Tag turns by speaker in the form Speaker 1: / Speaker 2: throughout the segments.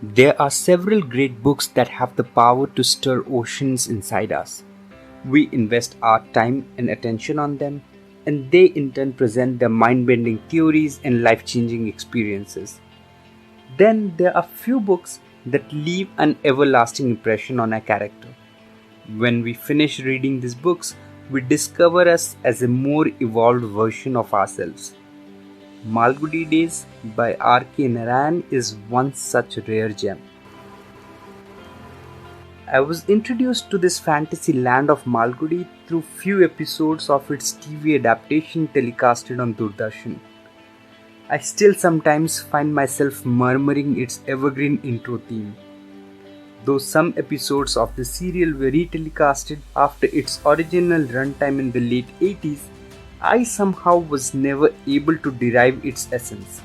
Speaker 1: There are several great books that have the power to stir oceans inside us. We invest our time and attention on them, and they in turn present their mind bending theories and life changing experiences. Then there are few books that leave an everlasting impression on our character. When we finish reading these books, we discover us as a more evolved version of ourselves. Malgudi Days by R.K. Narayan is one such rare gem. I was introduced to this fantasy land of Malgudi through few episodes of its TV adaptation telecasted on Doordarshan. I still sometimes find myself murmuring its evergreen intro theme. Though some episodes of the serial were retelecasted after its original runtime in the late 80s, I somehow was never able to derive its essence.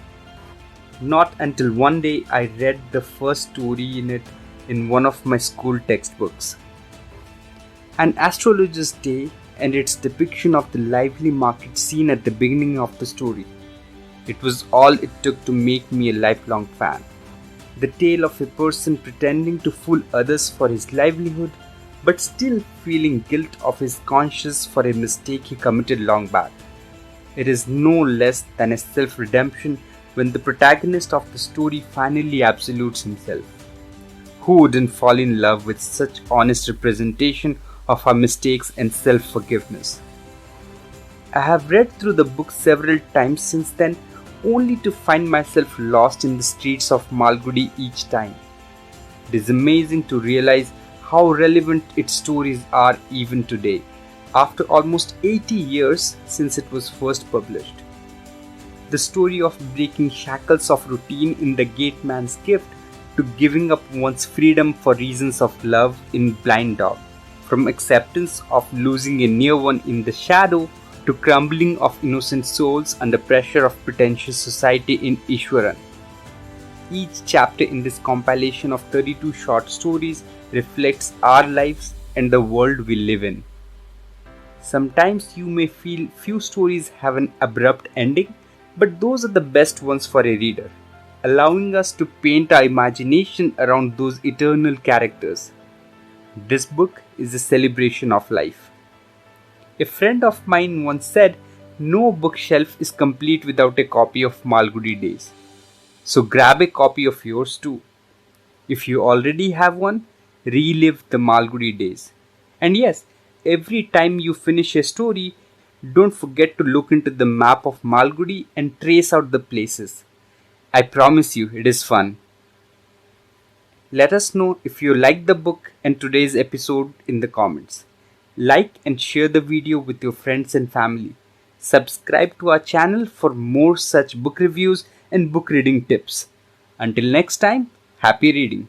Speaker 1: Not until one day I read the first story in it in one of my school textbooks. An astrologer's day and its depiction of the lively market scene at the beginning of the story. It was all it took to make me a lifelong fan. The tale of a person pretending to fool others for his livelihood, but still feeling guilt of his conscience for a mistake he committed long back. It is no less than a self-redemption when the protagonist of the story finally absolutes himself. Who wouldn't fall in love with such honest representation of our mistakes and self-forgiveness? I have read through the book several times since then, only to find myself lost in the streets of Malgudi each time. It is amazing to realize how relevant its stories are even today, after almost 80 years since it was first published. The story of breaking shackles of routine in The Gate Man's Gift to giving up one's freedom for reasons of love in Blind Dog, from acceptance of losing a near one in The Shadow to crumbling of innocent souls under pressure of pretentious society in Ishwaran. Each chapter in this compilation of 32 short stories reflects our lives and the world we live in. Sometimes you may feel few stories have an abrupt ending, but those are the best ones for a reader, allowing us to paint our imagination around those eternal characters. This book is a celebration of life. A friend of mine once said, "No bookshelf is complete without a copy of Malgudi Days." So grab a copy of yours too. If you already have one, relive the Malgudi Days. And yes, every time you finish a story, don't forget to look into the map of Malgudi and trace out the places. I promise you, it is fun. Let us know if you liked the book and today's episode in the comments. Like and share the video with your friends and family. Subscribe to our channel for more such book reviews and book reading tips. Until next time, happy reading.